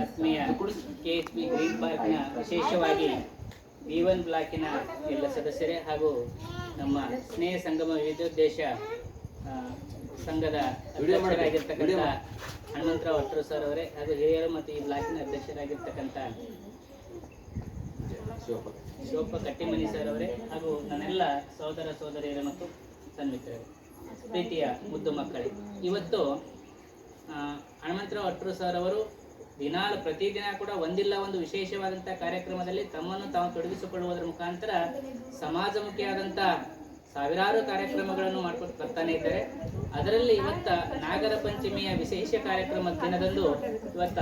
ಆತ್ಮೀಯ KHP green ಪಾರ್ಕ್ನ ವಿಶೇಷವಾಗಿ B1 ಬ್ಲಾಕಿನ ಎಲ್ಲ ಸದಸ್ಯರೇ ಹಾಗೂ ನಮ್ಮ ಸ್ನೇಹ ಸಂಗಮ ವಿವಿಧೋದ್ದೇಶ ಸಂಘದ ಅಧ್ಯಕ್ಷರಾಗಿರ್ತಕ್ಕಂಥ ಹನುಮಂತರಾವ್ ಅಟ್ರು ಸರ್ ಅವರೇ ಹಾಗೂ ಹಿರಿಯರು ಮತ್ತು ಈ ಬ್ಲಾಕಿನ ಅಧ್ಯಕ್ಷರಾಗಿರ್ತಕ್ಕಂಥ ಶಿವಪ್ಪ ಕಟ್ಟಿಮನಿ ಸರ್ ಅವರೇ ಹಾಗೂ ನನ್ನೆಲ್ಲ ಸಹೋದರ ಸಹೋದರಿಯರೇ ಮತ್ತು ಸನ್ಮಿತ್ರರೇ, ಪ್ರೀತಿಯ ಮುದ್ದು ಮಕ್ಕಳೇ, ಇವತ್ತು ಹನುಮಂತರಾವ್ ಅಟ್ರು ಸರ್ ಅವರು ಪ್ರತಿದಿನ ಕೂಡ ಒಂದಿಲ್ಲ ಒಂದು ವಿಶೇಷವಾದಂಥ ಕಾರ್ಯಕ್ರಮದಲ್ಲಿ ತಮ್ಮನ್ನು ತಾವು ತೊಡಗಿಸಿಕೊಳ್ಳುವುದರ ಮುಖಾಂತರ ಸಮಾಜಮುಖಿಯಾದಂಥ ಸಾವಿರಾರು ಕಾರ್ಯಕ್ರಮಗಳನ್ನು ಮಾಡಿಕೊಂಡು ಬರ್ತಾನೆ ಇದ್ದಾರೆ. ಅದರಲ್ಲಿ ಇವತ್ತ ನಾಗರ ಪಂಚಮಿಯ ವಿಶೇಷ ಕಾರ್ಯಕ್ರಮದ ದಿನದಂದು ಇವತ್ತ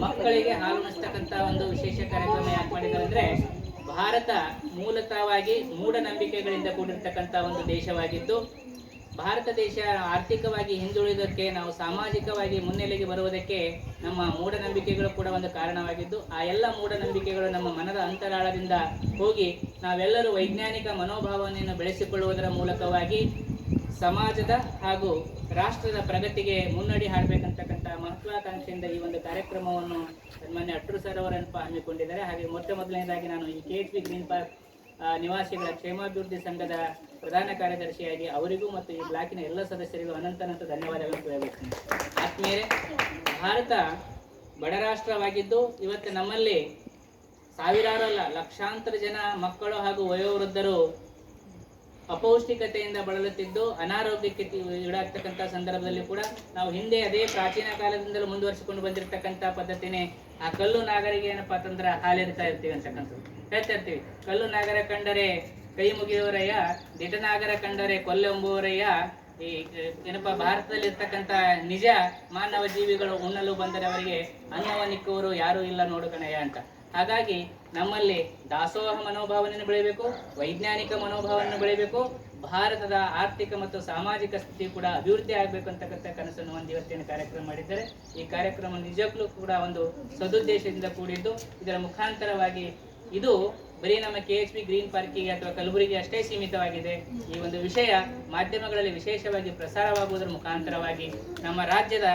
ಮಕ್ಕಳಿಗೆ ಹಾಲು ಉಣಿಸ್ತಕ್ಕಂಥ ಒಂದು ವಿಶೇಷ ಕಾರ್ಯಕ್ರಮ ಯಾಕೆ ಮಾಡಿದ್ದಾರೆ ಅಂದರೆ, ಭಾರತ ಮೂಲತಃವಾಗಿ ಮೂಢನಂಬಿಕೆಗಳಿಂದ ಕೂಡಿರ್ತಕ್ಕಂಥ ಒಂದು ದೇಶವಾಗಿದ್ದು, ಭಾರತ ದೇಶ ಆರ್ಥಿಕವಾಗಿ ಹಿಂದುಳಿದಕ್ಕೆ, ನಾವು ಸಾಮಾಜಿಕವಾಗಿ ಮುನ್ನೆಲೆಗೆ ಬರುವುದಕ್ಕೆ ನಮ್ಮ ಮೂಢನಂಬಿಕೆಗಳು ಕೂಡ ಒಂದು ಕಾರಣವಾಗಿದ್ದು, ಆ ಎಲ್ಲ ಮೂಢನಂಬಿಕೆಗಳು ನಮ್ಮ ಮನದ ಅಂತರಾಳದಿಂದ ಹೋಗಿ ನಾವೆಲ್ಲರೂ ವೈಜ್ಞಾನಿಕ ಮನೋಭಾವನೆಯನ್ನು ಬೆಳೆಸಿಕೊಳ್ಳುವುದರ ಮೂಲಕವಾಗಿ ಸಮಾಜದ ಹಾಗೂ ರಾಷ್ಟ್ರದ ಪ್ರಗತಿಗೆ ಮುನ್ನಡಿ ಹಾಡಬೇಕಂತಕ್ಕಂಥ ಮಹತ್ವಾಕಾಂಕ್ಷೆಯಿಂದ ಈ ಒಂದು ಕಾರ್ಯಕ್ರಮವನ್ನು ಸನ್ಮಾನ್ಯ ಅಟ್ರು ಸರ್ ಅವರನ್ನು ಹಮ್ಮಿಕೊಂಡಿದ್ದಾರೆ. ಹಾಗೆ ಮೊದಲನೇದಾಗಿ ನಾನು ಈ KHP ಗ್ರೀನ್ ಪಾರ್ಕ್ ನಿವಾಸಿಗಳ ಕ್ಷೇಮಾಭಿವೃದ್ಧಿ ಸಂಘದ ಪ್ರಧಾನ ಕಾರ್ಯದರ್ಶಿಯಾಗಿ ಅವರಿಗೂ ಮತ್ತು ಈ ಬ್ಲಾಕಿನ ಎಲ್ಲ ಸದಸ್ಯರಿಗೂ ಅನಂತ ಧನ್ಯವಾದಗಳನ್ನು ಹೇಳಬೇಕು. ಆತ್ಮೀಯರೇ, ಭಾರತ ಬಡ ರಾಷ್ಟ್ರವಾಗಿದ್ದು ಇವತ್ತು ನಮ್ಮಲ್ಲಿ ಸಾವಿರಾರು ಅಲ್ಲ ಲಕ್ಷಾಂತರ ಜನ ಮಕ್ಕಳು ಹಾಗೂ ವಯೋವೃದ್ಧರು ಅಪೌಷ್ಟಿಕತೆಯಿಂದ ಬಳಲುತ್ತಿದ್ದು ಅನಾರೋಗ್ಯಕ್ಕೆ ಈಡಾಗ್ತಕ್ಕಂಥ ಸಂದರ್ಭದಲ್ಲಿ ಕೂಡ ನಾವು ಹಿಂದೆ ಅದೇ ಪ್ರಾಚೀನ ಕಾಲದಿಂದಲೂ ಮುಂದುವರಿಸಿಕೊಂಡು ಬಂದಿರತಕ್ಕಂಥ ಪದ್ಧತಿನೇ ಆ ಕಲ್ಲು ನಾಗರಿಗೆ ಏನಪ್ಪಾ ಅಂತಂದ್ರೆ ಹಾಲಿರ್ತಾ ಇರ್ತೀವಿ ಅಂತಕ್ಕಂಥದ್ದು ಹೇಳ್ತಾ ಇರ್ತೀವಿ. ಕಲ್ಲು ನಾಗರ ಕಂಡರೆ ಕೈ ಮುಗಿಯುವರಯ್ಯ, ದಿಟನಾಗರ ಕಂಡರೆ ಕೊಲ್ಲೆಂಬುವರಯ್ಯ. ಈ ಏನಪ್ಪಾ ಭಾರತದಲ್ಲಿ ಇರ್ತಕ್ಕಂಥ ನಿಜ ಮಾನವ ಜೀವಿಗಳು ಉಣ್ಣಲು ಬಂದರೆ ಅವರಿಗೆ ಅನ್ನವನ್ನಿಕ್ಕುವರು ಯಾರೂ ಇಲ್ಲ ನೋಡು ಕಣಯ್ಯ ಅಂತ. ಹಾಗಾಗಿ ನಮ್ಮಲ್ಲಿ ದಾಸೋಹ ಮನೋಭಾವನೆಯನ್ನು ಬೆಳೆಯಬೇಕು, ವೈಜ್ಞಾನಿಕ ಮನೋಭಾವನೆಯನ್ನು ಬೆಳೆಯಬೇಕು, ಭಾರತದ ಆರ್ಥಿಕ ಮತ್ತು ಸಾಮಾಜಿಕ ಸ್ಥಿತಿ ಕೂಡ ಅಭಿವೃದ್ಧಿ ಆಗಬೇಕು ಅಂತಕ್ಕಂಥ ಕನಸನ್ನು ಒಂದು ಇವತ್ತಿನ ಕಾರ್ಯಕ್ರಮ ಮಾಡಿದ್ದಾರೆ. ಈ ಕಾರ್ಯಕ್ರಮ ನಿಜಕ್ಕೂ ಕೂಡ ಒಂದು ಸದುದ್ದೇಶದಿಂದ ಕೂಡಿದ್ದು, ಇದರ ಮುಖಾಂತರವಾಗಿ ಇದು ಬರೀ ನಮ್ಮ KHP ಗ್ರೀನ್ ಪಾರ್ಕಿಗೆ ಅಥವಾ ಕಲಬುರಗಿ ಅಷ್ಟೇ ಸೀಮಿತವಾಗಿದೆ. ಈ ಒಂದು ವಿಷಯ ಮಾಧ್ಯಮಗಳಲ್ಲಿ ವಿಶೇಷವಾಗಿ ಪ್ರಸಾರವಾಗುವುದರ ಮುಖಾಂತರವಾಗಿ ನಮ್ಮ ರಾಜ್ಯದ